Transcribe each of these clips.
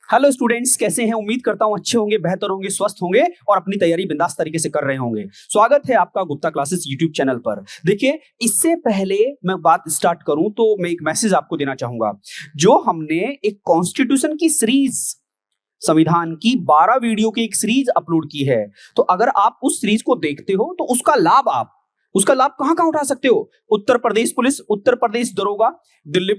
Hello students, कैसे हैं? उम्मीद करता हूं अच्छे होंगे, बेहतर होंगे, स्वस्थ होंगे और अपनी तैयारी बिंदास तरीके से कर रहे होंगे। स्वागत है आपका गुप्ता क्लासेस यूट्यूब चैनल पर। देखिए, इससे पहले मैं बात स्टार्ट करूं तो मैं एक मैसेज आपको देना चाहूंगा। जो हमने एक कॉन्स्टिट्यूशन की सीरीज, संविधान की 12 वीडियो की एक सीरीज अपलोड की है, तो अगर आप उस सीरीज को देखते हो तो उसका लाभ कहां कहां उठा सकते हो? उत्तर प्रदेश पुलिस, उत्तर प्रदेश दरोगा, दिल्ली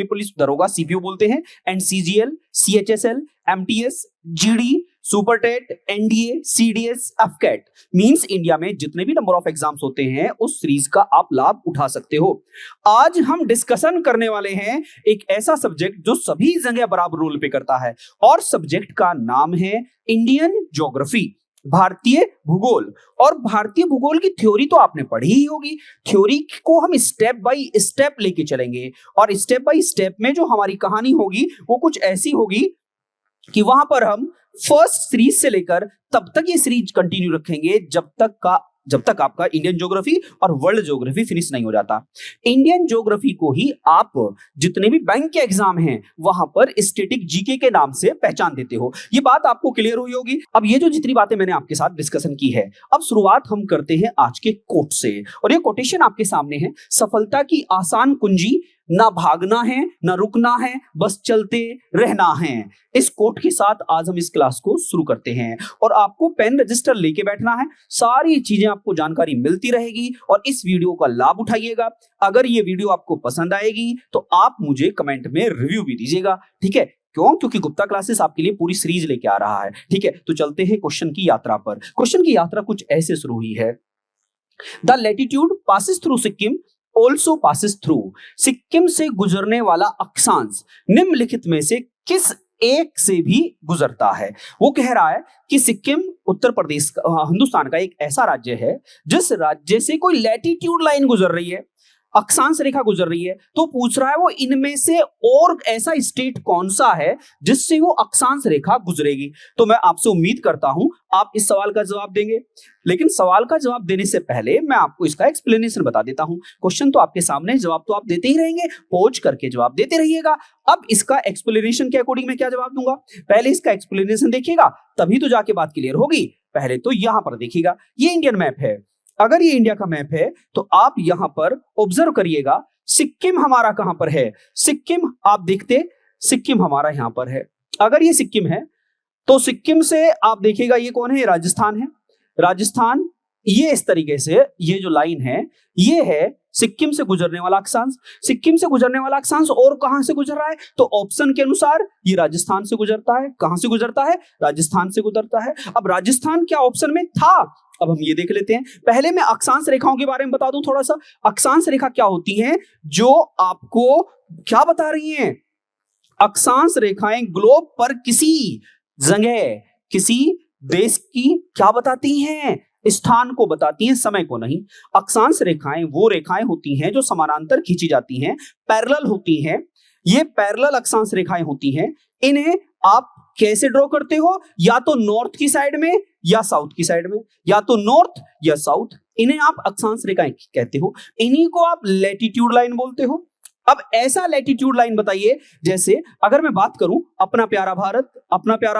पुलिस दरोगा, सीपीओ बोलते हैं, and CGL, CHSL, MTS, GD, super TET, NDA, CDS, AFCAT means India में जितने भी नंबर ऑफ एग्जाम्स होते हैं उस सीरीज का आप लाभ उठा सकते हो। आज हम डिस्कशन करने वाले हैं एक ऐसा सब्जेक्ट जो सभी जगह बराबर रोल पे करता है, और सब्जेक्ट का नाम है इंडियन ज्योग्राफी, भारतीय भूगोल। और भारतीय भूगोल की थ्योरी तो आपने पढ़ी ही होगी। थ्योरी को हम स्टेप बाय स्टेप लेके चलेंगे, और स्टेप बाय स्टेप में जो हमारी कहानी होगी वो कुछ ऐसी होगी कि वहां पर हम फर्स्ट सीरीज से लेकर तब तक ये सीरीज कंटिन्यू रखेंगे जब तक आपका इंडियन ज्योग्राफी और वर्ल्ड ज्योग्राफी फिनिश नहीं हो जाता। इंडियन ज्योग्राफी को ही आप जितने भी बैंक के एग्जाम हैं वहां पर स्टैटिक जीके के नाम से पहचान देते हो। ये बात आपको क्लियर हुई होगी। अब ये जो जितनी बातें मैंने आपके साथ डिस्कशन की है, अब शुरुआत हम करते हैं आज के कोट से, और ये कोटेशन आपके सामने है। सफलता की आसान कुंजी, ना भागना है ना रुकना है, बस चलते रहना है। इस कोट के साथ आज हम इस क्लास को शुरू करते हैं, और आपको पेन रजिस्टर लेके बैठना है। सारी चीजें आपको जानकारी मिलती रहेगी, और इस वीडियो का लाभ उठाइएगा। अगर ये वीडियो आपको पसंद आएगी तो आप मुझे कमेंट में रिव्यू भी दीजिएगा, ठीक है? क्यों? क्योंकि गुप्ता क्लासेस आपके लिए पूरी सीरीज लेके आ रहा है, ठीक है? तो चलते हैं क्वेश्चन की यात्रा पर। क्वेश्चन की यात्रा कुछ ऐसे शुरू हुई है। The latitude passes through Sikkim also passes through. Sikkim से गुजरने वाला अक्षांश निम्नलिखित में से किस एक से भी गुजरता है? वो कह रहा है कि सिक्किम उत्तर प्रदेश हिंदुस्तान का एक ऐसा राज्य है जिस राज्य से कोई लैटिट्यूड लाइन गुजर रही है, अक्षांश रेखा गुजर रही है। तो पूछ रहा है वो इनमें से और ऐसा स्टेट कौन सा है जिससे वो अक्षांश रेखा गुजरेगी। तो मैं आपसे उम्मीद करता हूं आप इस सवाल का जवाब देंगे, लेकिन सवाल का जवाब देने से पहले मैं आपको इसका एक्सप्लेनेशन बता देता हूं। क्वेश्चन तो आपके सामने, जवाब तो आप देते ही रहेंगे, पॉज करके जवाब देते रहिएगा। अब इसका एक्सप्लेनेशन के अकॉर्डिंग मैं क्या जवाब दूंगा, पहले इसका एक्सप्लेनेशन देखिएगा, तभी तो जाके बात क्लियर होगी। पहले तो यहां पर देखिएगा, ये इंडियन मैप है। अगर ये इंडिया का मैप है तो आप यहां पर ऑब्जर्व करिएगा, सिक्किम हमारा कहां पर है। सिक्किम आप देखते, सिक्किम हमारा यहां पर है। अगर ये सिक्किम है तो सिक्किम से आप देखिएगा ये कौन है, राजस्थान है। राजस्थान, ये इस तरीके से ये जो लाइन है ये है सिक्किम से गुजरने वाला अक्षांश। सिक्किम से गुजरने वाला अक्षांश और कहां से गुजर रहा है? तो ऑप्शन के अनुसार ये राजस्थान से गुजरता है। कहां से गुजरता है? राजस्थान से गुजरता है। अब राजस्थान क्या ऑप्शन में था, अब हम ये देख लेते हैं। पहले मैं अक्षांश रेखाओं के बारे में बता दूं थोड़ा सा। अक्षांश रेखा क्या होती हैं, जो आपको क्या बता रही हैं? अक्षांश रेखाएं ग्लोब पर किसी जगह, किसी देश की क्या बताती हैं? स्थान को बताती हैं, समय को नहीं। अक्षांश रेखाएं वो रेखाएं होती हैं जो समानांतर खींची जाती हैं, पैरेलल होती हैं। ये पैरेलल अक्षांश रेखाएं होती हैं। इन्हें आप कैसे ड्रॉ करते हो? या तो नॉर्थ की साइड में या साउथ की साइड में, या तो नॉर्थ या साउथ। इन्हें आप अक्षांश रेखाएं कहते हो। इन्हीं को आप लैटिट्यूड लाइन बोलते हो। अब ऐसा लैटिट्यूड लाइन बताइए, जैसे अगर मैं बात करूं अपना प्यारा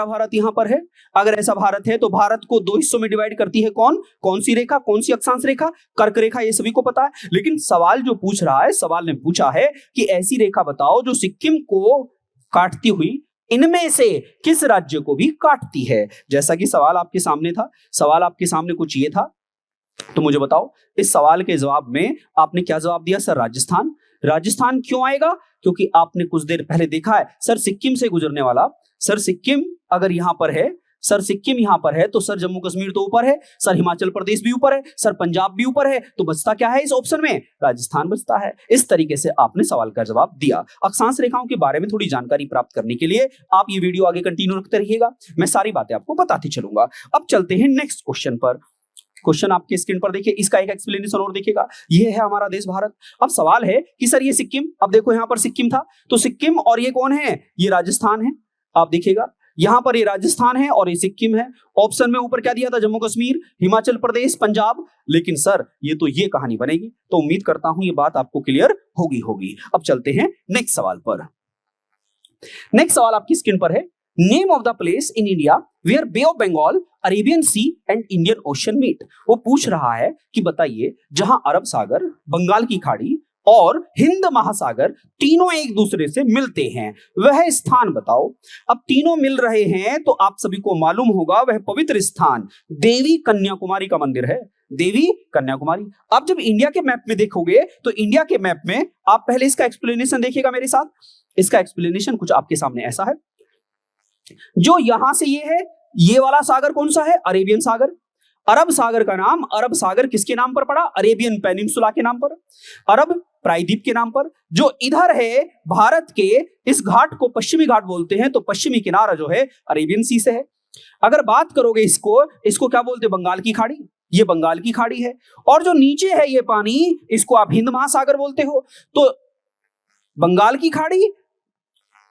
भारत यहां पर है। अगर ऐसा भारत है तो भारत को दो हिस्सों में डिवाइड करती है कौन सी रेखा, कौन सी अक्षांश रेखा? कर्क रेखा, ये सभी को पता है। लेकिन सवाल जो पूछ रहा है, सवाल ने पूछा है कि ऐसी रेखा बताओ जो सिक्किम को काटती हुई इनमें से किस राज्य को भी काटती है। जैसा कि सवाल आपके सामने था, सवाल आपके सामने कुछ ये था, तो मुझे बताओ इस सवाल के जवाब में आपने क्या जवाब दिया? सर राजस्थान। राजस्थान क्यों आएगा? क्योंकि आपने कुछ देर पहले देखा है, सर सिक्किम से गुजरने वाला, सर सिक्किम अगर यहां पर है, सर सिक्किम यहां पर है तो सर जम्मू कश्मीर तो ऊपर है, सर हिमाचल प्रदेश भी ऊपर है, सर पंजाब भी ऊपर है, तो बचता क्या है इस ऑप्शन में? राजस्थान बचता है। इस तरीके से आपने सवाल का जवाब दिया। अक्षांश रेखाओं के बारे में थोड़ी जानकारी प्राप्त करने के लिए आप ये वीडियो आगे कंटिन्यू रखते रहिएगा, मैं सारी बातें आपको बताती चलूंगा। अब चलते हैं नेक्स्ट क्वेश्चन पर। क्वेश्चन आपके स्क्रीन पर देखिए, इसका एक एक्सप्लेनेशन और देखिएगा। ये है हमारा देश भारत। अब सवाल है कि सर ये सिक्किम, अब देखो यहां पर सिक्किम था, तो सिक्किम और ये कौन है? ये राजस्थान है। आप देखिएगा यहां पर ये राजस्थान है और ये सिक्किम है। ऑप्शन में ऊपर क्या दिया था? जम्मू कश्मीर, हिमाचल प्रदेश, पंजाब। लेकिन सर ये तो ये कहानी बनेगी, तो उम्मीद करता हूं ये बात आपको क्लियर होगी। अब चलते हैं नेक्स्ट सवाल पर। नेक्स्ट सवाल आपकी स्क्रीन पर है। Name of the place in India where Bay of Bengal, Arabian Sea and Indian Ocean meet. वो पूछ रहा है कि बताइए जहां अरब सागर, बंगाल की खाड़ी और हिंद महासागर तीनों एक दूसरे से मिलते हैं, वह स्थान बताओ। अब तीनों मिल रहे हैं तो आप सभी को मालूम होगा वह पवित्र स्थान देवी कन्याकुमारी का मंदिर है, देवी कन्याकुमारी। अब जब इंडिया के मैप में देखोगे तो इंडिया के मैप में आप पहले इसका एक्सप्लेनेशन देखिएगा मेरे साथ। इसका एक्सप्लेनेशन कुछ आपके सामने ऐसा है, जो यहां से ये है, ये वाला सागर कौन सा है? अरेबियन सागर। अरब सागर का नाम, अरब सागर किसके नाम पर पड़ा? अरेबियन पेनिनसुला के नाम पर, अरब प्रायद्वीप के नाम पर। जो इधर है भारत के, इस घाट को पश्चिमी घाट बोलते हैं, तो पश्चिमी किनारा जो है अरेबियन सी से है। अगर बात करोगे इसको क्या बोलते हैं? बंगाल की खाड़ी, ये बंगाल की खाड़ी है। और जो नीचे है ये पानी, इसको आप हिंद महासागर बोलते हो। तो बंगाल की खाड़ी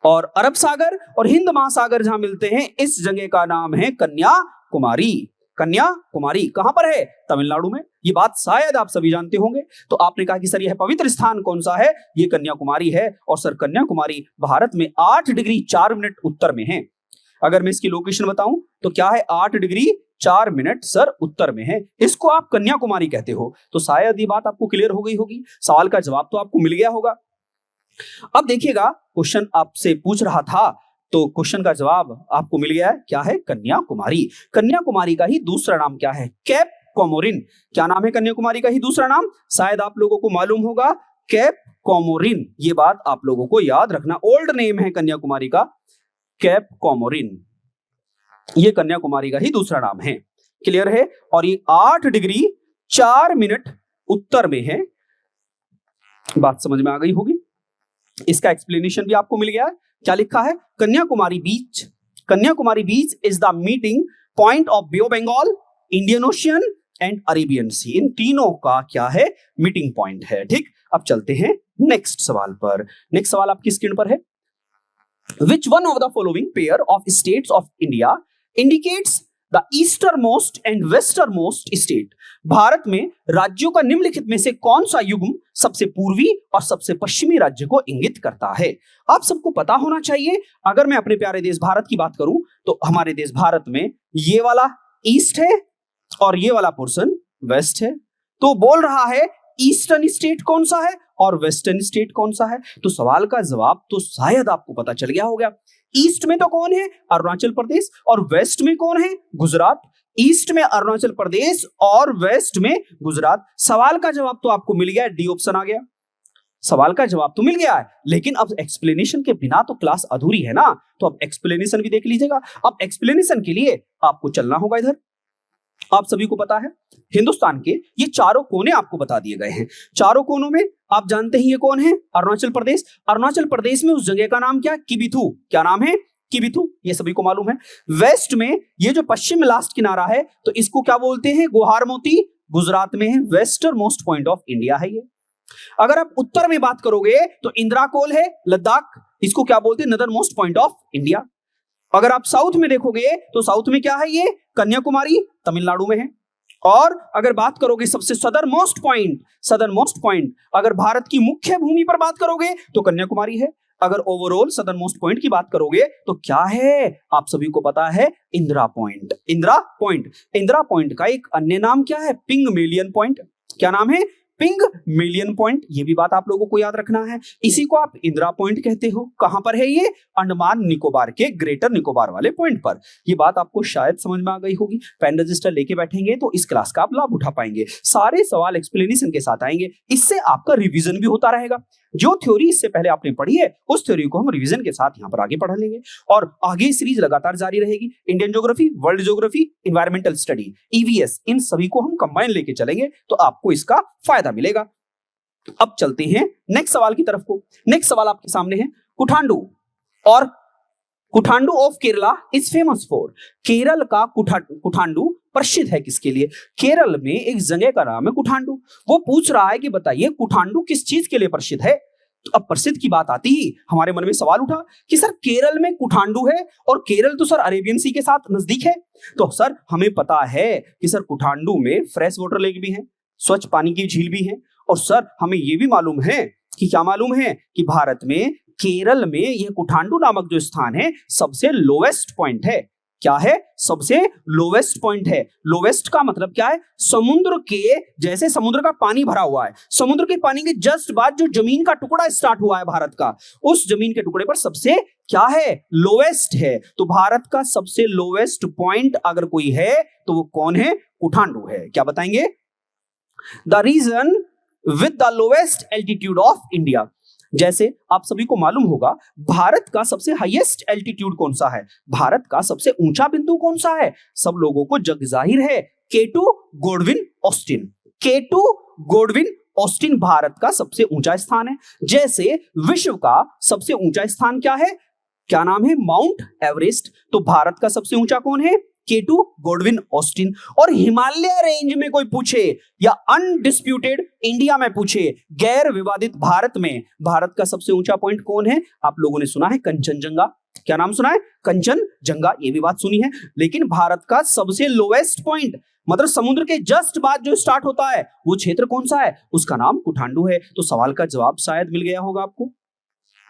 और अरब सागर और हिंद महासागर जहां मिलते हैं, इस जगह का नाम है कन्याकुमारी। कन्याकुमारी कहां पर है? तमिलनाडु में। ये बात शायद आप सभी जानते होंगे। तो आपने कहा कि सर यह पवित्र स्थान कौन सा है? ये कन्याकुमारी है। और सर कन्याकुमारी भारत में 8 डिग्री 4 मिनट उत्तर में है। अगर मैं इसकी लोकेशन बताऊं तो क्या है? 8 डिग्री 4 मिनट सर उत्तर में है। इसको आप कन्याकुमारी कहते हो। तो शायद ये बात आपको क्लियर हो गई होगी, सवाल का जवाब तो आपको मिल गया होगा। अब देखिएगा, क्वेश्चन आपसे पूछ रहा था तो क्वेश्चन का जवाब आपको मिल गया है। क्या है? कन्याकुमारी। कन्याकुमारी का ही दूसरा नाम क्या है? Cap Comorin. क्या नाम है कन्याकुमारी का ही दूसरा नाम? शायद आप लोगों को मालूम होगा, कैप कोमोरिन। ये बात आप लोगों को याद रखना। ओल्ड नेम है कन्याकुमारी का कैप कोमोरिन। ये कन्याकुमारी का ही दूसरा नाम है। क्लियर है? और ये 8 डिग्री 4 मिनट उत्तर में है। बात समझ में आ गई होगी। इसका एक्सप्लेनेशन भी आपको मिल गया है। क्या लिखा है? Kanyakumari beach is the meeting point of Bay of Bengal, Indian Ocean and Arabian Sea. इन तीनों का क्या है? मीटिंग पॉइंट है। ठीक, अब चलते हैं नेक्स्ट सवाल पर। नेक्स्ट सवाल आपकी स्क्रीन पर है। Which one of the following pair of states of India indicates the easternmost and westernmost state? Bharat में राज्यों का निम्नलिखित में से कौन सा युग्म सबसे पूर्वी और सबसे पश्चिमी राज्य को इंगित करता है? आप सबको पता होना चाहिए। अगर मैं अपने प्यारे देश भारत की बात करूं तो हमारे देश भारत में ये वाला ईस्ट है और ये वाला पोर्शन वेस्ट है। तो बोल रहा है ईस्टर्न स्टेट कौन सा है और वेस्टर्न स्टेट कौन सा है। तो सवाल का जवाब तो शायद आपको पता चल गया होगा। ईस्ट में तो कौन है? अरुणाचल प्रदेश। और वेस्ट में कौन है? गुजरात। ईस्ट में अरुणाचल प्रदेश और वेस्ट में गुजरात। सवाल का जवाब तो आपको मिल गया, डी ऑप्शन आ गया। सवाल का जवाब तो मिल गया है, लेकिन अब एक्सप्लेनेशन के बिना तो क्लास अधूरी है ना। तो अब एक्सप्लेनेशन भी देख लीजिएगा। अब एक्सप्लेनेशन के लिए आपको चलना होगा इधर। आप सभी को पता है हिंदुस्तान के ये चारों कोने आपको बता दिए गए हैं। चारों कोनों में आप जानते हैं ये कौन है? अरुणाचल प्रदेश। अरुणाचल प्रदेश में उस जगह का नाम क्या? किबिथु। क्या नाम है? किबिथु। ये सभी को मालूम है। वेस्ट में ये जो पश्चिम लास्ट किनारा है तो इसको क्या बोलते हैं? गोहार मोती। गुजरात में है। Western most point of India है ये। अगर आप उत्तर में बात करोगे तो इंदिरा कोल है, लद्दाख। इसको क्या बोलते हैं? नदर मोस्ट पॉइंट ऑफ इंडिया। अगर आप साउथ में देखोगे तो साउथ में क्या है? ये कन्याकुमारी तमिलनाडु में है। और अगर बात करोगे सबसे सदर्न मोस्ट पॉइंट अगर भारत की मुख्य भूमि पर बात करोगे तो कन्याकुमारी है। अगर ओवरऑल सदर्न मोस्ट पॉइंट की बात करोगे तो क्या है? आप सभी को पता है इंदिरा पॉइंट। इंदिरा पॉइंट का एक अन्य नाम क्या है? पिंगमेलियन पॉइंट। क्या नाम है? पिंगमेलियन पॉइंट। ये भी बात आप लोगों को याद रखना है। इसी को आप इंदिरा पॉइंट कहते हो। कहां पर है ये? अंडमान निकोबार के ग्रेटर निकोबार वाले पॉइंट पर। ये बात आपको शायद समझ में आ गई होगी। पेन रजिस्टर लेके बैठेंगे तो इस क्लास का आप लाभ उठा पाएंगे। सारे सवाल एक्सप्लेनेशन के साथ आएंगे। इससे आपका रिवीजन भी होता रहेगा। जो थ्योरी इससे पहले आपने पढ़ी है उस थ्योरी को हम रिवीजन के साथ यहाँ पर आगे पढ़ लेंगे। और आगे सीरीज लगातार जारी रहेगी। Indian geography, world geography, environmental study, EVS, इन सभी को हम कंबाइन लेके चलेंगे तो आपको इसका फायदा मिलेगा। अब चलते हैं नेक्स्ट सवाल की तरफ को। नेक्स्ट सवाल आपके सामने है। कुठांडू और कुठांडू of Kerala is famous for. Kerala का कुठांडू प्रसिद्ध है किसके लिए? केरल में एक जगह का नाम है कुठांडू। वो पूछ रहा है कि बताइए कुठांडू किस चीज के लिए प्रसिद्ध है। तो अब प्रसिद्ध की बात आती ही हमारे मन में सवाल उठा कि सर केरल में कुठांडू है और केरल तो सर अरेबियन सी के साथ नजदीक है। तो सर हमें पता है कि सर कुठांडू में फ्रेश वाटर लेक भी है, स्वच्छ पानी की झील भी है। और सर हमें यह भी मालूम है कि क्या मालूम है कि भारत में केरल में यह कुठांडू नामक जो स्थान है सबसे लोवेस्ट पॉइंट है। क्या है? सबसे लोवेस्ट पॉइंट है। लोवेस्ट का मतलब क्या है? समुद्र के, जैसे समुद्र का पानी भरा हुआ है, समुद्र के पानी के जस्ट बाद जो जमीन का टुकड़ा स्टार्ट हुआ है भारत का, उस जमीन के टुकड़े पर सबसे क्या है? लोवेस्ट है। तो भारत का सबसे लोवेस्ट पॉइंट अगर कोई है तो वो कौन है? कुठांडू है। क्या बताएंगे? The region with the lowest altitude of India. जैसे आप सभी को मालूम होगा भारत का सबसे हाईएस्ट एल्टीट्यूड कौन सा है? भारत का सबसे ऊंचा बिंदु कौन सा है? सब लोगों को जग जाहिर है, K2 Godwin Austin. K2 Godwin Austin Bharat का सबसे ऊंचा स्थान है। जैसे विश्व का सबसे ऊंचा स्थान क्या है? क्या नाम है? Mount Everest. तो भारत का सबसे ऊंचा कौन है? K2 Godwin Austin. और हिमालय रेंज में कोई पूछे या अनडिस्प्यूटेड इंडिया में पूछे, गैर विवादित भारत में भारत का सबसे ऊंचा पॉइंट कौन है? आप लोगों ने सुना है कंचनजंगा। क्या नाम सुना है? कंचनजंगा। ये भी बात सुनी है। लेकिन भारत का सबसे लोवेस्ट पॉइंट, मतलब समुद्र के जस्ट बाद जो स्टार्ट होता है, वो क्षेत्र कौन सा है? उसका नाम कुठांडू है। तो सवाल का जवाब शायद मिल गया होगा आपको।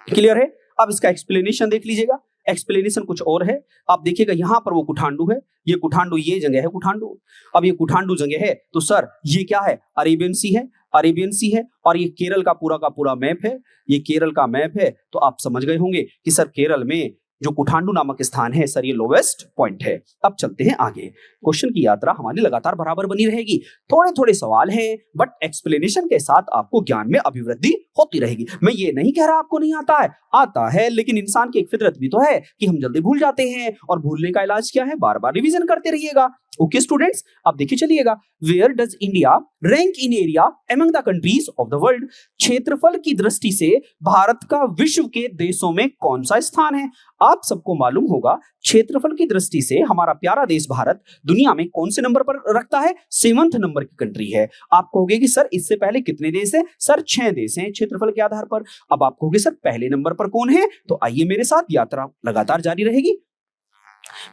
क्लियर है? अब इसका एक्सप्लेनेशन देख लीजिएगा। एक्सप्लेनेशन कुछ और है। आप देखिएगा यहां पर वो कुठांडू है, ये कुठांडू, ये जगह है कुठांडू। अब ये कुठांडू जगह है तो सर ये क्या है? अरेबियन सी है, अरेबियन सी है। और ये केरल का पूरा मैप है, ये केरल का मैप है। तो आप समझ गए होंगे कि सर केरल में जो कुठांडू नामक स्थान है सर ये लोवेस्ट पॉइंट है। अब चलते हैं आगे। क्वेश्चन की यात्रा हमारी लगातार बराबर बनी रहेगी। थोड़े थोड़े सवाल हैं बट एक्सप्लेनेशन के साथ आपको ज्ञान में अभिवृद्धि होती रहेगी। मैं ये नहीं कह रहा आपको नहीं आता है, आता है, लेकिन इंसान की एक फितरत भी तो है कि हम जल्दी भूल जाते हैं, और भूलने का इलाज क्या है? बार बार रिवीजन करते रहिएगा। ओके स्टूडेंट्स, अब देखिए चलिएगा, where does India rank in area among the countries of the world. क्षेत्रफल की दृष्टि से भारत का विश्व के देशों में कौन सा स्थान है? आप सबको मालूम होगा क्षेत्रफल की दृष्टि से हमारा प्यारा देश भारत दुनिया में कौन से नंबर पर रखता है? 7वें नंबर की कंट्री है। आप कहोगे कि सर इससे पहले कितने देश हैं? सर 6 देश हैं क्षेत्रफल के आधार पर। अब आप कहोगे सर पहले नंबर पर कौन है? तो आइए मेरे साथ, यात्रा लगातार जारी रहेगी।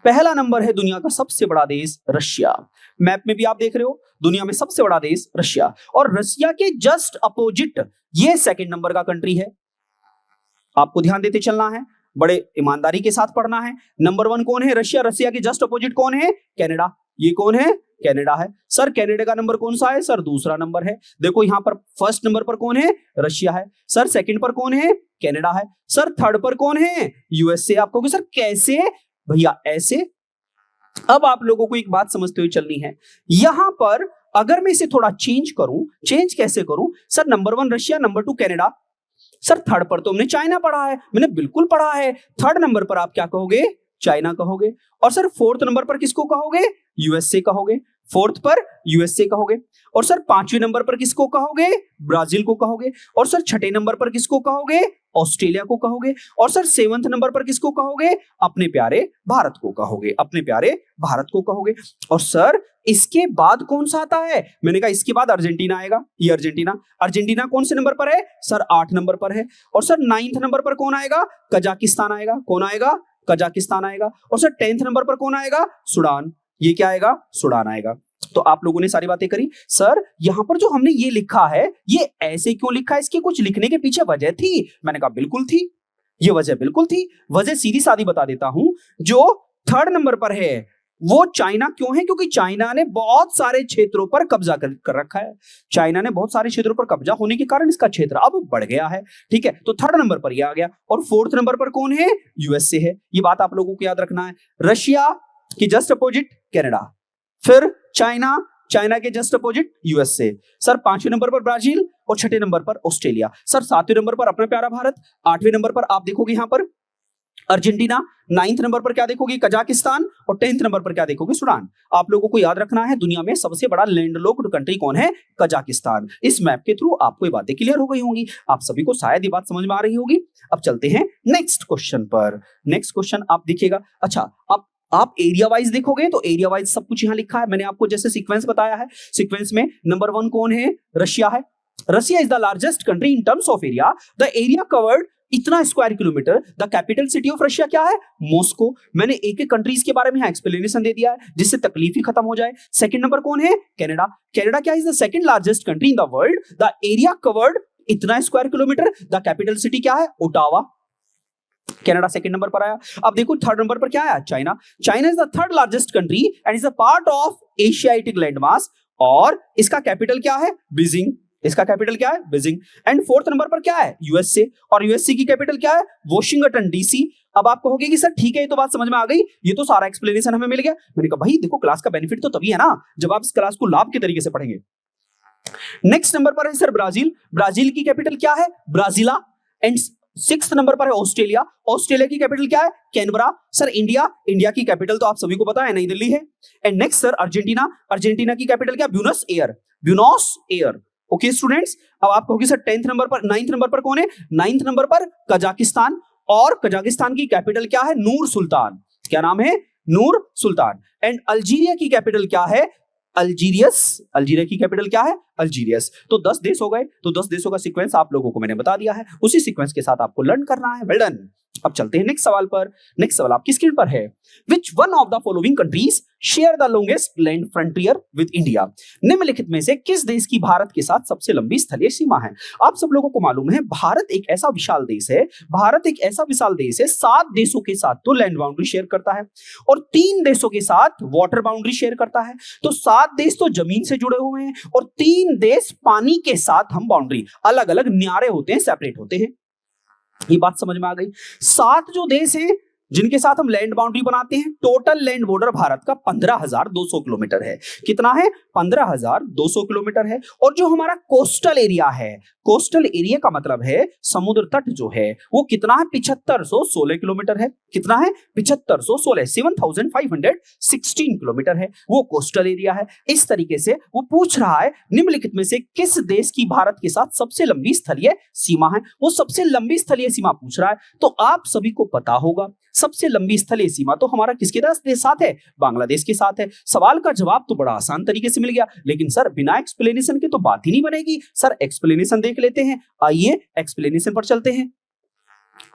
पहला नंबर है दुनिया का सबसे बड़ा देश रशिया। मैप में भी आप देख रहे हो दुनिया में सबसे बड़ा देश रशिया, और रशिया के जस्ट अपोजिट ये 2nd नंबर का कंट्री है। आपको ध्यान देते चलना है, बड़े ईमानदारी के साथ पढ़ना है। नंबर 1 कौन है? रशिया। रशिया के जस्ट अपोजिट कौन है? कनाडा। ये कौन है? कनाडा है। सर कनाडा का नंबर कौन सा है? सर दूसरा नंबर है। देखो यहां पर फर्स्ट नंबर पर कौन है? रशिया है। सर सेकंड पर कौन है? कनाडा है। सर थर्ड पर कौन है? यूएसए। आप कहोगे सर कैसे? भैया ऐसे। अब आप लोगों को एक बात समझते हुए चलनी है, यहां पर अगर मैं इसे थोड़ा चेंज करूं, चेंज कैसे करूं? Sir number 1 Russia, number 2 Canada. Sir third पर तो हमने चाइना पढ़ा है, मैंने बिल्कुल पढ़ा है। थर्ड नंबर पर आप क्या कहोगे? चाइना कहोगे। और सर 4th नंबर पर किसको कहोगे? यूएसए कहोगे। 4th पर यूएसए कहोगे। और सर 5वें नंबर पर किसको कहोगे? ब्राजील को कहोगे। और सर 6ठे नंबर पर किसको कहोगे? ऑस्ट्रेलिया को कहोगे। और सर 7th नंबर पर किसको कहोगे? अपने प्यारे भारत को कहोगे, अपने प्यारे भारत को कहोगे। और सर इसके बाद कौन सा आता है? मैंने कहा इसके बाद अर्जेंटीना आएगा। ये अर्जेंटीना। अर्जेंटीना कौन से नंबर पर है? सर 8 नंबर पर है। और सर 9th नंबर पर कौन आएगा? कजाकिस्तान आएगा। कौन आएगा? कजाकिस्तान आएगा। और सर 10th नंबर पर कौन आएगा? सूडान। ये क्या आएगा? सूडान आएगा। तो आप लोगों ने सारी बातें करी। सर यहां पर जो हमने ये लिखा है ये ऐसे क्यों लिखा है? इसके कुछ लिखने के पीछे वजह थी? मैंने कहा बिल्कुल थी, ये वजह बिल्कुल थी। वजह सीधी सादी बता देता हूं। जो 3rd नंबर पर है वो चाइना क्यों है? क्योंकि चाइना ने बहुत सारे क्षेत्रों पर कब्जा कर रखा है। चाइना ने बहुत सारे क्षेत्रों पर कब्जा होने के कारण इसका क्षेत्र अब बढ़ गया है। ठीक है, तो 3rd नंबर पर ये आ गया। और 4th नंबर पर कौन है? यूएसए है। ये बात आप लोगों को याद रखना है। रशिया की जस्ट अपोजिट कनाडा, फिर चाइना, चाइना के जस्ट अपोजिट यूएसए। सर 5वें नंबर पर ब्राजील और 6ठे नंबर पर ऑस्ट्रेलिया। सर 7वें नंबर पर अपना प्यारा भारत। 8वें नंबर पर आप देखोगे यहां पर अर्जेंटीना। 9th नंबर पर क्या देखोगे? कजाकिस्तान। और 10th नंबर पर क्या देखोगे? सूडान। आप लोगों को याद रखना है दुनिया में सबसे बड़ा लैंडलॉक्ड कंट्री कौन है? कजाकिस्तान। इस मैप के थ्रू आपको ये बातें क्लियर हो गई होंगी, आप सभी को शायद ये बात समझ में आ रही होगी। अब चलते हैं नेक्स्ट क्वेश्चन पर। नेक्स्ट क्वेश्चन आप देखिएगा। अच्छा, आप एरिया वाइज देखोगे तो एरिया वाइज सब कुछ यहां लिखा है। मैंने आपको जैसे सीक्वेंस बताया है, सीक्वेंस में नंबर 1 कौन है? रशिया है। Russia is the largest country in terms of area. The area covered इतना square kilometre. The capital city of Russia क्या है? मॉस्को। मैंने एक एक कंट्रीज के बारे में एक्सप्लेनेशन दे दिया है जिससे तकलीफ ही खत्म हो जाए। 2nd नंबर कौन है? कनाडा। कनाडा क्या is the 2nd largest country in the world. The area covered इतना square kilometre. The capital city क्या है? ओटावा। कनाडा सेकंड नंबर पर आया। अब देखो थर्ड नंबर पर क्या आया, China. China is the third largest country and is a part of Asiatic landmass और इसका कैपिटल क्या है, बीजिंग। इसका कैपिटल क्या है, बीजिंग। एंड फोर्थ नंबर पर क्या है, यूएसए, और यूएसए की कैपिटल क्या है, वॉशिंगटन डीसी। अब आप कहोगे कि सर ठीक है, ये तो बात समझ में आ गई, ये तो सारा एक्सप्लेनेशन हमें मिल गया। मैंने कहा भाई देखो क्लास का बेनिफिट तो तभी है ना जब आप इस क्लास को लाभ के तरीके से पढ़ेंगे। नेक्स्ट नंबर पर है सर ब्राजील। ब्राजील की कैपिटल क्या है, ब्राजीला। एंड सिक्स्थ नंबर पर है ऑस्ट्रेलिया। ऑस्ट्रेलिया की कैपिटल क्या है, कैनबरा। सर इंडिया, इंडिया की कैपिटल तो आप सभी को पता है नई दिल्ली है। And next sir Argentina. Argentina की कैपिटल क्या, Buenos air, Buenos air. Okay students, अब आप कहोगे सर 10th नंबर पर, 9th नंबर पर कौन है, 9th नंबर पर कजाकिस्तान, और कजाकिस्तान की कैपिटल क्या है, नूर सुल्तान। क्या नाम है, नूर सुल्तान। एंड अल्जीरिया की कैपिटल क्या है, अल्जीरियस। अल्जीरिया की कैपिटल क्या है, अल्जीरियस। तो 10 देश हो गए। तो 10 देशों का सीक्वेंस आप लोगों को मैंने बता दिया है, उसी सीक्वेंस के साथ आपको लर्न करना है। Well done. अब चलते हैं नेक्स्ट सवाल पर। नेक्स्ट सवाल आपकी स्क्रीन पर है, which one of the following countries share the longest land frontier with India. निम्नलिखित में से किस देश की भारत के साथ सबसे लंबी स्थलीय सीमा है। आप सब लोगों को मालूम है भारत एक ऐसा विशाल देश है, भारत एक ऐसा विशाल देश है, 7 देशों के साथ तो लैंड बाउंड्री शेयर करता है और 3 देशों के साथ वाटर बाउंड्री शेयर करता है। तो 7 देश तो जमीन से जुड़े हुए हैं और 3 देश पानी के साथ हम बाउंड्री अलग अलग न्यारे होते हैं, सेपरेट होते हैं। ये बात समझ में आ गई। 7 जो देश हैं जिनके साथ हम लैंड बाउंड्री बनाते हैं, टोटल लैंड बॉर्डर भारत का 15,200 किलोमीटर है। कितना है, 15,200 किलोमीटर है। और जो हमारा कोस्टल एरिया है, कोस्टल एरिया का मतलब है समुद्र तट जो है वो कितना है, 7516 किलोमीटर है। कितना है, 7516, 7516 किलोमीटर है, वो कोस्टल एरिया है। इस तरीके से वो पूछ रहा है निम्नलिखित में से किस देश की भारत के साथ सबसे लंबी स्थलीय सीमा है। वो सबसे लंबी स्थलीय सीमा पूछ रहा है। तो आप सभी को पता होगा सबसे लंबी स्थलीय सीमा तो हमारा किसके साथ है, बांग्लादेश के साथ है। सवाल का जवाब तो बड़ा आसान तरीके से मिल गया, लेकिन सर बिना एक्सप्लेनेशन के तो बात ही नहीं बनेगी। सर एक्सप्लेनेशन देख लेते हैं, आइए एक्सप्लेनेशन पर चलते हैं।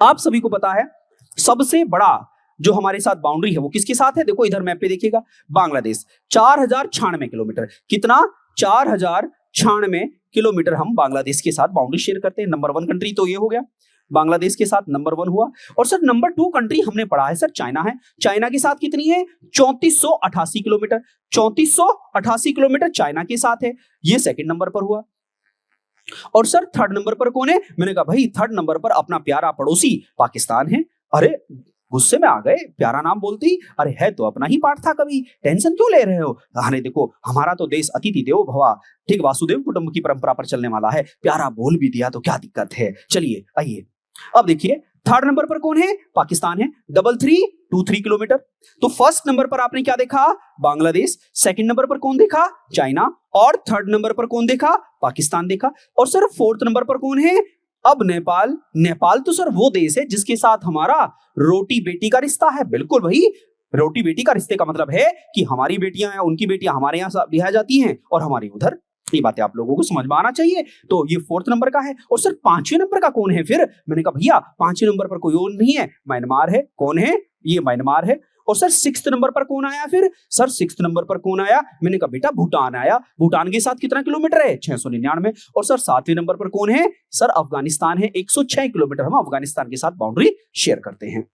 आप सभी को पता है सबसे बड़ा जो हमारे साथ बाउंड्री है वो किसके साथ है, देखो इधर मैप पे देखिएगा, बांग्लादेश। 4096 किलोमीटर। कितना, 4096 किलोमीटर हम बांग्लादेश के साथ बाउंड्री शेयर करते हैं। नंबर 1 कंट्री तो ये हो गया, बांग्लादेश के साथ नंबर 1 हुआ। और सर नंबर 2 कंट्री हमने पढ़ा है सर चाइना है। चाइना के साथ कितनी है, 3488 किलोमीटर। 3488 किलोमीटर चाइना के साथ है, ये सेकंड नंबर पर हुआ। और सर थर्ड नंबर पर कौन है, मैंने कहा भाई थर्ड नंबर पर अपना प्यारा पड़ोसी पाकिस्तान है। अरे गुस्से में आ गए, प्यारा नाम बोलते ही, अरे है तो अपना ही पार्ट था, कभी टेंशन क्यों ले रहे हो। अरे देखो हमारा तो देश अतिथि देवो भव, ठीक, वासुदेव कुटुंब की परंपरा पर चलने वाला है। प्यारा बोल भी दिया तो क्या दिक्कत है। चलिए आइए अब देखिए थर्ड नंबर पर कौन है, पाकिस्तान है, 3323 किलोमीटर। तो फर्स्ट नंबर पर आपने क्या देखा, बांग्लादेश। सेकंड नंबर पर कौन देखा, चाइना। और थर्ड नंबर पर कौन देखा, पाकिस्तान देखा। और सर फोर्थ नंबर पर कौन है, अब नेपाल। नेपाल तो सर वो देश है जिसके साथ हमारा रोटी बेटी का रिश्ता है। बिल्कुल भाई, रोटी बेटी का रिश्ते का मतलब है कि हमारी बेटियां हैं, उनकी बेटियां हमारे यहाँ ब्याह जाती हैं और हमारी उधर। ये बातें आप लोगों को समझ में आना चाहिए। तो ये 4th नंबर का है। और सर 5वें नंबर का कौन है फिर, मैंने कहा भैया 5वें नंबर पर कोई और नहीं है, म्यांमार है। कौन है, ये म्यांमार है। और सर 6th नंबर पर कौन आया फिर, सर 6th नंबर पर कौन आया, मैंने कहा बेटा भूटान आया। भूटान के साथ कितना किलोमीटर है, 699। और सर 7वें नंबर पर कौन है, सर अफगानिस्तान है, 106 किलोमीटर हम अफगानिस्तान के साथ बाउंड्री शेयर करते हैं।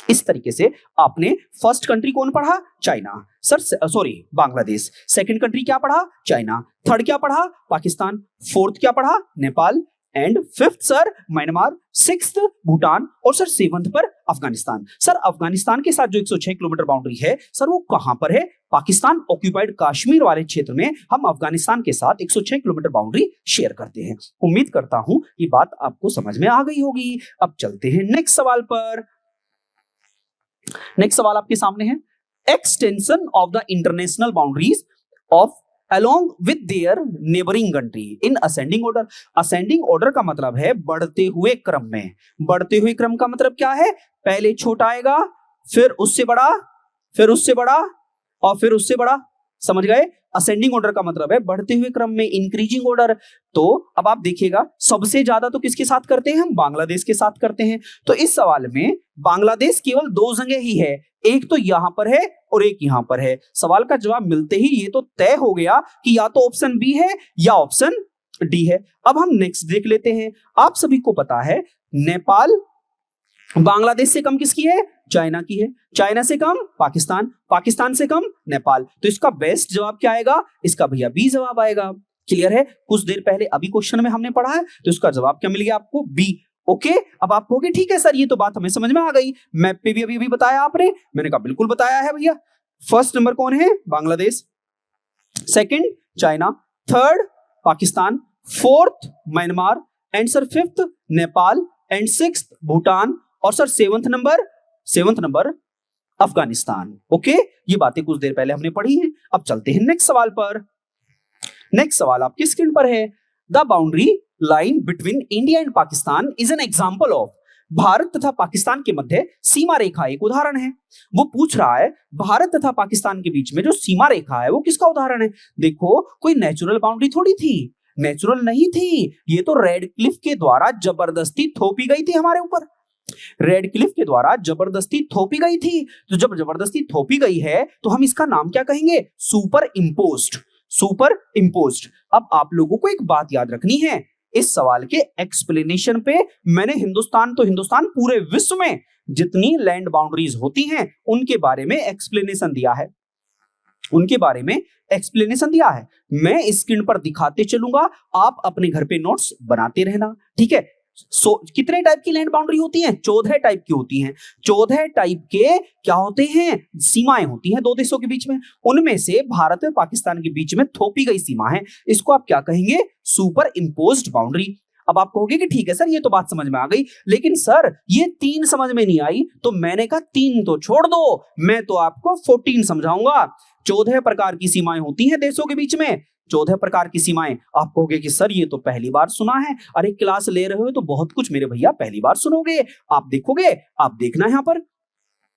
इस तरीके से आपने फर्स्ट कंट्री कौन पढ़ा, China, sir sorry Bangladesh. Second country क्या पढ़ा, चाइना। थर्ड क्या पढ़ा, पाकिस्तान। फोर्थ क्या पढ़ा, Nepal. And fifth sir Myanmar. Sixth Bhutan. और सर 7th पर अफगानिस्तान। सर अफगानिस्तान के साथ जो 106 किलोमीटर बाउंड्री है सर वो कहां पर है, पाकिस्तान ऑक्यूपाइड कश्मीर वाले क्षेत्र में हम अफगानिस्तान के साथ 106 किलोमीटर बाउंड्री शेयर करते हैं। उम्मीद करता हूं ये बात आपको समझ में आ गई होगी। अब चलते हैं नेक्स्ट सवाल पर। नेक्स्ट सवाल आपके सामने है, extension of the international boundaries of along with their neighboring country in ascending order। ascending order का मतलब है बढ़ते हुए क्रम में। बढ़ते हुए क्रम का मतलब क्या है, पहले छोटा आएगा, फिर उससे बड़ा, फिर उससे बड़ा और फिर उससे बड़ा। समझ गए, असेंडिंग ऑर्डर का मतलब है बढ़ते हुए क्रम में, इंक्रीजिंग ऑर्डर। तो अब आप देखिएगा सबसे ज्यादा तो किसके साथ करते हैं हम, बांग्लादेश के साथ करते हैं। तो इस सवाल में बांग्लादेश केवल 2 जगह ही है, एक तो यहां पर है और एक यहां पर है। सवाल का जवाब मिलते ही ये तो तय हो गया कि या तो ऑप्शन बी है या ऑप्शन डी है। अब हम नेक्स्ट देख लेते हैं। आप सभी को पता है नेपाल बांग्लादेश से कम किसकी है? चाइना की है। चाइना से कम पाकिस्तान, पाकिस्तान से कम नेपाल। तो इसका बेस्ट जवाब क्या आएगा? इसका भैया बी जवाब आएगा। क्लियर है? कुछ देर पहले अभी क्वेश्चन में हमने पढ़ा है, तो इसका जवाब क्या मिल गया आपको? बी। ओके, अब आप कहोगे ठीक है सर, ये तो बात हमें समझ में आ गई, मैप पे भी अभी बताया आपने। मैंने कहा बिल्कुल बताया है भैया। फर्स्ट नंबर कौन है? Bangladesh, second China, third Pakistan, fourth Myanmar, and sir fifth Nepal, and sixth Bhutan, और sir seventh number Afghanistan. Okay, ये बातें कुछ देर पहले हमने पढ़ी हैं। अब चलते हैं नेक्स्ट सवाल पर। नेक्स्ट सवाल आपकी स्क्रीन पर है। The boundary line between India and Pakistan is an example of. Bharat तथा पाकिस्तान के मध्य सीमा रेखा एक उदाहरण है। वो पूछ रहा है भारत तथा पाकिस्तान के बीच में जो सीमा रेखा है वो किसका उदाहरण है? देखो, कोई नेचुरल बाउंड्री थोड़ी थी, नेचुरल नहीं थी, ये तो रेड क्लिफ के द्वारा जबरदस्ती थोपी गई थी हमारे ऊपर। रेड क्लिफ के द्वारा जबरदस्ती थोपी गई थी। तो जब जबरदस्ती थोपी गई है तो हम इसका नाम क्या कहेंगे? Super imposed. Super imposed. अब आप लोगों को एक बात याद रखनी है, इस सवाल के एक्सप्लेनेशन पे मैंने हिंदुस्तान पूरे विश्व में जितनी लैंड बाउंड्रीज होती हैं उनके बारे में एक्सप्लेनेशन दिया है, उनके बारे में एक्सप्लेनेशन दिया है। मैं स्क्रीन पर दिखाते चलूंगा, आप अपने घर पे नोट्स बनाते रहना, ठीक है? कितने टाइप की लैंड बाउंड्री होती हैं? 14 टाइप की होती हैं। 14 टाइप के क्या होते हैं? सीमाएं होती हैं दो देशों के बीच में। उनमें से भारत और पाकिस्तान के बीच में थोपी गई सीमा है, इसको आप क्या कहेंगे? Super imposed boundary. अब आप कहोगे कि ठीक है सर, ये तो बात समझ में आ गई, लेकिन सर ये 3 समझ में नहीं आई। तो मैंने कहा 3 तो छोड़ दो, मैं तो आपको 14 समझाऊंगा। 14 प्रकार की सीमाएं होती हैं देशों के बीच में, 14 प्रकार की सीमाएं। आप कहोगे कि सर ये तो पहली बार सुना है। अरे क्लास ले रहे हो तो बहुत कुछ मेरे भैया पहली बार सुनोगे। आप देखोगे, आप देखना यहां पर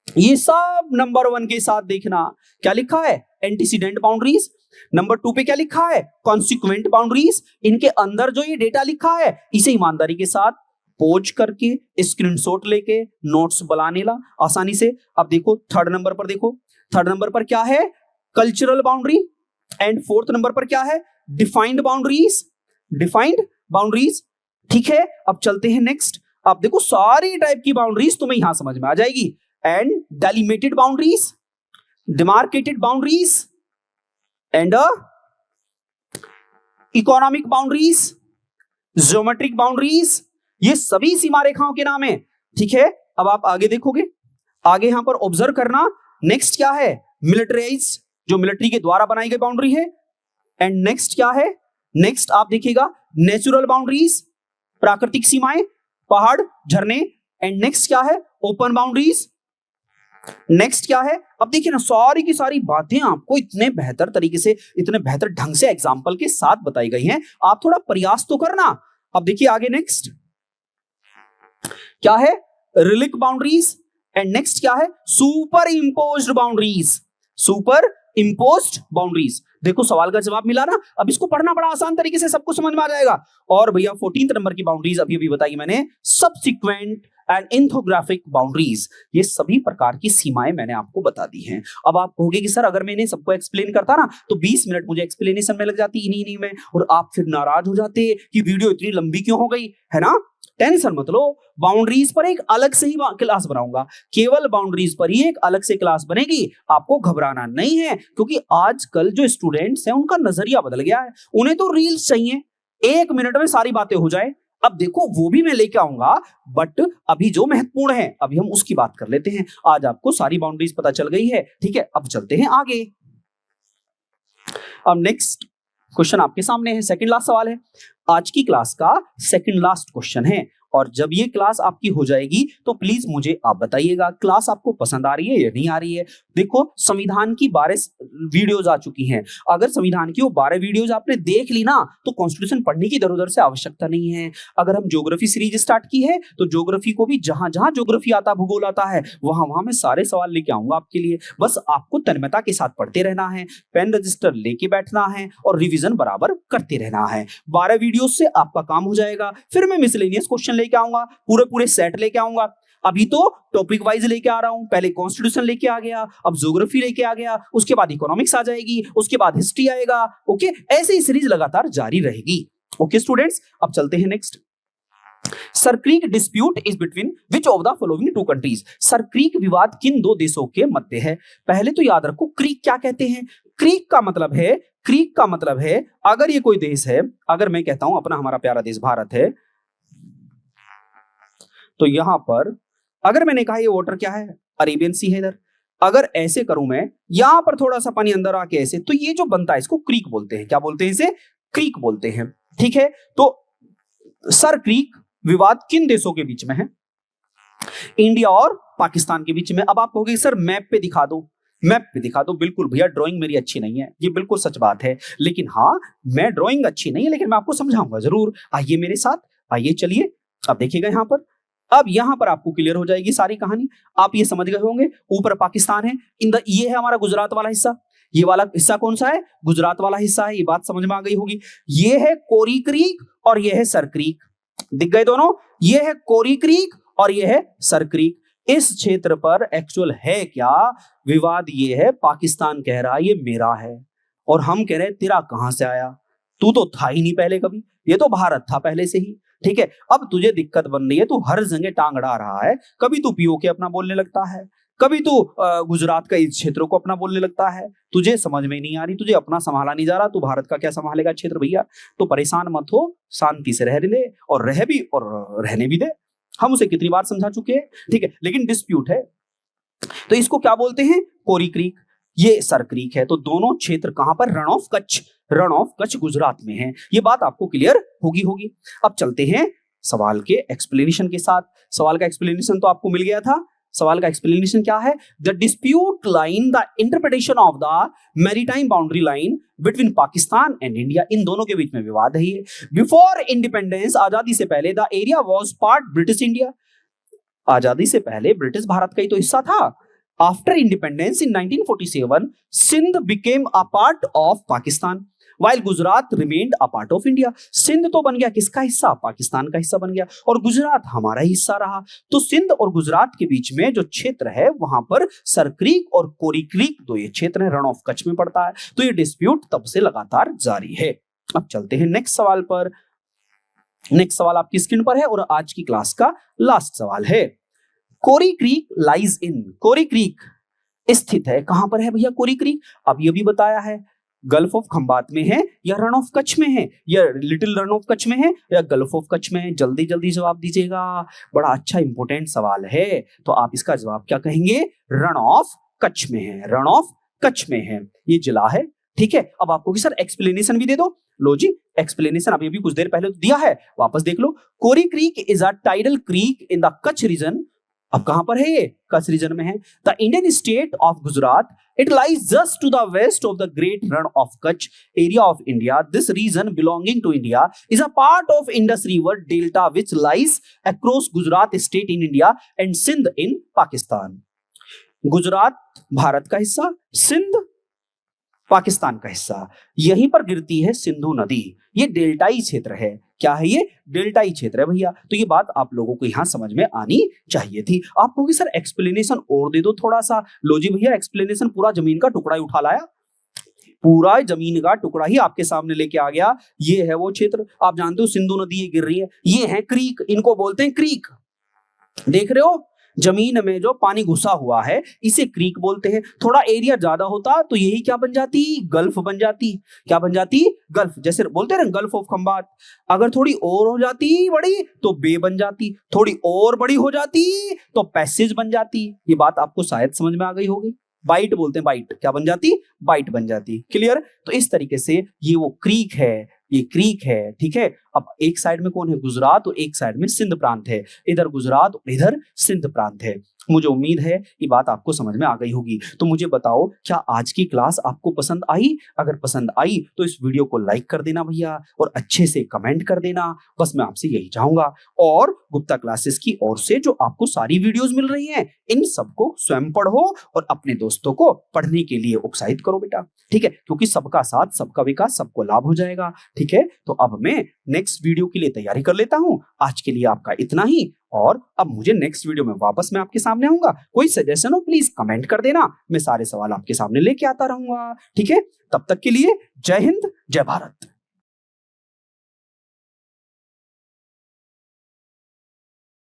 ये सब नंबर 1 के साथ देखना। क्या लिखा है? Antecedent boundaries. नंबर 2 पे क्या लिखा है? Consequent boundaries. इनके अंदर जो ये डेटा लिखा है इसे ईमानदारी के साथ पोज करके स्क्रीनशॉट लेके नोट्स बनाने ला आसानी से। अब देखो थर्ड नंबर पर, देखो थर्ड नंबर पर क्या है? Cultural boundary. And fourth number पर क्या है? Defined boundaries. डिफाइंड बाउंड्रीज, ठीक है। अब चलते हैं नेक्स्ट। अब देखो सारी टाइप की बाउंड्रीज तुम्हें यहां समझ में आ जाएगी। And delimited boundaries, demarcated boundaries, and economic boundaries, geometric boundaries, ये सभी सीमा रेखाओं के नाम है, ठीक है। अब आप आगे देखोगे, आगे यहां पर ऑब्जर्व करना। नेक्स्ट क्या है? मिलिटराइज, जो मिलिट्री के द्वारा बनाई गई बाउंड्री है। एंड नेक्स्ट क्या है? नेक्स्ट आप देखिएगा नेचुरल बाउंड्रीज, प्राकृतिक सीमाएं, पहाड़, झरने। एंड नेक्स्ट क्या है? Open boundaries. नेक्स्ट क्या है? अब देखिए ना, सारी की सारी बातें आपको इतने बेहतर तरीके से, इतने बेहतर ढंग से एग्जाम्पल के साथ बताई गई हैं। आप थोड़ा प्रयास तो करना। अब देखिए आगे नेक्स्ट क्या है? Relic boundaries. एंड नेक्स्ट क्या है? Super imposed boundaries. Super imposed boundaries. देखो सवाल का जवाब मिला ना। अब इसको पढ़ना बड़ा आसान तरीके से सबको समझ में आ जाएगा। और भैया 14th नंबर की बाउंड्रीज अभी बताई मैंने, सब्सिक्वेंट एंड इंथोग्राफिक बाउंड्रीज। ये सभी प्रकार की सीमाएं मैंने आपको बता दी हैं। अब आप कहोगे कि सर अगर मैंने सबको एक्सप्लेन करता ना तो 20 मिनट मुझे एक्सप्लेनेशन में लग जाती, इन्हीं में, और आप फिर नाराज हो जाते कि वीडियो इतनी लंबी क्यों हो गई, है ना। टेंशन मत लो, बाउंड्रीज पर एक अलग से ही क्लास बनाऊंगा, केवल बाउंड्रीज पर ही एक अलग से क्लास बनेगी। आपको घबराना नहीं है, क्योंकि आजकल जो स्टूडेंट्स हैं उनका नजरिया बदल गया है। उन्हें तो रील्स चाहिए, 1 मिनट में सारी बातें हो जाए। अब देखो वो भी मैं लेके आऊंगा, बट अभी जो महत्वपूर्ण है अभी हम उसकी बात कर लेते हैं। आज आपको सारी बाउंड्रीज पता चल गई है, ठीक है। अब चलते हैं आगे। अब नेक्स्ट क्वेश्चन आपके सामने है, सेकंड लास्ट सवाल है, आज की क्लास का सेकंड लास्ट क्वेश्चन है। और जब ये क्लास आपकी हो जाएगी तो प्लीज मुझे आप बताइएगा क्लास आपको पसंद आ रही है या नहीं आ रही है। देखो संविधान की 12 वीडियोज आ चुकी हैं। अगर संविधान की वो 12 वीडियोज आपने देख ली ना तो कॉन्स्टिट्यूशन पढ़ने की इधर उधर से आवश्यकता नहीं है। अगर हम ज्योग्राफी सीरीज स्टार्ट की है तो ज्योग्राफी को भी जहां जहां ज्योग्राफी आता, भूगोल आता है, वहां वहां मैं सारे सवाल लेके आऊंगा आपके लिए। बस आपको तन्मयता के साथ पढ़ते रहना है, पेन रजिस्टर लेके बैठना है और रिविजन बराबर करते रहना है। 12 वीडियो से आपका काम हो जाएगा। फिर मैं मिसलेनियस क्वेश्चन लेके आऊंगा, पूरे सेट लेके आऊंगा। अभी तो टॉपिक वाइज लेके आ रहा हूं, पहले कॉन्स्टिट्यूशन लेके आ गया, अब ज्योग्राफी लेके आ गया, उसके बाद इकोनॉमिक्स आ जाएगी, उसके बाद हिस्ट्री आएगा। ओके, ऐसे ही सीरीज लगातार जारी रहेगी। ओके स्टूडेंट्स, अब चलते हैं next. Sir Creek dispute is between which of the following two countries. Sir Creek विवाद किन दो देशों के मध्य है। पहले तो याद रखो क्रीक क्या कहते हैं। क्रीक का मतलब है अगर ये कोई देश है, अगर मैं कहता हूं अपना हमारा प्यारा देश भारत है, तो यहां पर अगर मैंने कहा ये वाटर क्या है, अरेबियन सी है इधर, अगर ऐसे करूं मैं, यहां पर थोड़ा सा पानी अंदर आके ऐसे, तो ये जो बनता है इसको क्रीक बोलते हैं। क्या बोलते हैं इसे? क्रीक बोलते हैं। ठीक है, तो सर क्रीक विवाद किन देशों के बीच में है? इंडिया और पाकिस्तान के बीच में। अब आप कहोगे सर मैप पे दिखा दो, मैप पे दिखा दो। बिल्कुल भैया, ड्राइंग मेरी अच्छी नहीं है, ये बिल्कुल सच बात है, लेकिन हाँ, मैं ड्राइंग अच्छी नहीं है, लेकिन मैं आपको समझाऊंगा जरूर। आइए मेरे साथ, आइए चलिए। अब देखिएगा यहां पर, अब यहां पर आपको क्लियर हो जाएगी सारी कहानी। आप ये समझ गए होंगे, ऊपर पाकिस्तान है, ये है हमारा गुजरात वाला हिस्सा। ये वाला हिस्सा कौन सा है? गुजरात वाला हिस्सा है। ये बात समझ में आ गई होगी। ये है कोरी क्रीक और ये है सर क्रीक। दिख गए दोनों? ये है कोरी क्रीक और ये है सर क्रीक। इस क्षेत्र पर एक्चुअल है क्या विवाद? ये है पाकिस्तान कह रहा है ये मेरा है, और हम कह रहे हैं तेरा कहां से आया, तू तो था ही नहीं पहले कभी, ये तो भारत था पहले से ही। ठीक है, अब तुझे दिक्कत बन रही है, तू हर जगह टांग अड़ा रहा है। कभी तू पीओके अपना बोलने लगता है, कभी तू गुजरात का इस क्षेत्र को अपना बोलने लगता है। तुझे समझ में नहीं आ रही, तुझे अपना संभाला नहीं जा रहा, तू भारत का क्या संभालेगा क्षेत्र भैया। तो परेशान मत हो, शांति से रह ले, और रह भी और रहने भी दे। हम उसे कितनी बार समझा चुके हैं। ठीक है, लेकिन डिस्प्यूट है, तो इसको क्या बोलते हैं? कोरी क्रीक, ये सर क्रीक है। तो दोनों क्षेत्र कहां पर? रण of Kutch, Rann of Kutch Gujarat में है। ये बात आपको क्लियर होगी। अब चलते हैं सवाल के एक्सप्लेनेशन के साथ। सवाल का एक्सप्लेनेशन तो आपको मिल गया था। सवाल का एक्सप्लेनेशन क्या है? The dispute line, the interpretation of the maritime boundary line between Pakistan and India. इन दोनों के बीच में विवाद है ये। बिफोर इंडिपेंडेंस, आजादी से पहले, the area was part British India. आजादी से पहले ब्रिटिश भारत का ही तो हिस्सा था। After independence in 1947, Sindh became a part of Pakistan, while Gujarat remained a part of India. Sindh तो बन गया किसका हिस्सा? पाकिस्तान का हिस्सा बन गया, और गुजरात हमारा हिस्सा रहा। तो सिंध और गुजरात के बीच में जो क्षेत्र है, वहां पर सर क्रीक और कोरी क्रीक दो ये क्षेत्र है, रण ऑफ कच्छ में पड़ता है। तो ये डिस्प्यूट तब से लगातार जारी है। अब चलते हैं नेक्स्ट सवाल पर। नेक्स्ट सवाल आपकी स्क्रीन पर है और आज की क्लास का लास्ट सवाल है। Kori creek lies in, Kori creek स्थित है कहां पर है भैया कोरी क्रीक? अब ये भी बताया है, गल्फ ऑफ खंबात में है या रण ऑफ कच्छ में है, या लिटिल रण ऑफ कच्छ में है या गल्फ ऑफ कच्छ में है। जल्दी जल्दी जवाब दीजिएगा, बड़ा अच्छा इंपॉर्टेंट सवाल है। तो आप इसका जवाब क्या कहेंगे? रण ऑफ कच्छ में है, रण ऑफ कच्छ में है, ये जिला है। ठीक है, अब आपको कि सर एक्सप्लेनेशन भी दे दो। लो जी, एक्सप्लेनेशन अभी भी कुछ देर पहले तो दिया है, वापस देख लो। Kori creek is a tidal creek in the Kutch region. अब कहां पर है ये? कच्छ रीजन में है। The Indian state of Gujarat, it lies just to the west of the great run of Kutch area of India. This region belonging to India is a part of Indus River Delta which lies across Gujarat state in India and Sindh in Pakistan. Gujarat Bharat का हिस्सा, सिंध पाकिस्तान का हिस्सा, यहीं पर गिरती है सिंधु नदी। ये डेल्टाई क्षेत्र है। क्या है ये? डेल्टाई क्षेत्र है भैया। तो ये बात आप लोगों को यहां समझ में आनी चाहिए थी। आप कहोगे सर एक्सप्लेनेशन और दे दो थोड़ा सा। लो जी भैया, एक्सप्लेनेशन पूरा जमीन का टुकड़ा ही उठा लाया, पूरा जमीन का टुकड़ा ही आपके सामने लेके आ गया। ये है वो क्षेत्र, आप जानते हो सिंधु नदी ये गिर रही है, ये है क्रीक, इनको बोलते हैं क्रीक। देख रहे हो, जमीन में जो पानी घुसा हुआ है इसे क्रीक बोलते हैं। थोड़ा एरिया ज्यादा होता तो यही क्या बन जाती? गल्फ बन जाती। क्या बन जाती? गल्फ। जैसे बोलते हैं ना गल्फ ऑफ खंबात। अगर थोड़ी और हो जाती बड़ी तो बे बन जाती, थोड़ी और बड़ी हो जाती तो पैसेज बन जाती। ये बात आपको शायद समझ में आ गई होगी। बाइट बोलते हैं, बाइट क्या बन जाती? बाइट बन जाती। क्लियर? तो इस तरीके से ये वो क्रीक है, ये क्रीक है। ठीक है, अब एक साइड में कौन है? गुजरात, और एक साइड में सिंध प्रांत है। इधर गुजरात और इधर सिंध प्रांत है। मुझे उम्मीद है ये बात आपको समझ में आ गई होगी। तो मुझे बताओ, क्या आज की क्लास आपको पसंद आई? अगर पसंद आई तो इस वीडियो को लाइक कर देना भैया, और अच्छे से कमेंट कर देना। बस मैं आपसे यही चाहूंगा। और गुप्ता क्लासेस की ओर से जो आपको सारी वीडियोस मिल रही हैं, इन सबको स्वयं पढ़ो और अपने दोस्तों को पढ़ने के लिए उत्साहित करो बेटा। ठीक है, क्योंकि सबका साथ सबका विकास, सबको लाभ हो जाएगा। ठीक है, तो अब मैं नेक्स्ट वीडियो के लिए तैयारी कर लेता हूं। आज के लिए आपका इतना ही, और अब मुझे नेक्स्ट वीडियो में वापस मैं आपके सामने आऊंगा। कोई सजेशन हो प्लीज कमेंट कर देना, मैं सारे सवाल आपके सामने लेके आता रहूंगा। ठीक है, तब तक के लिए जय हिंद, जय भारत।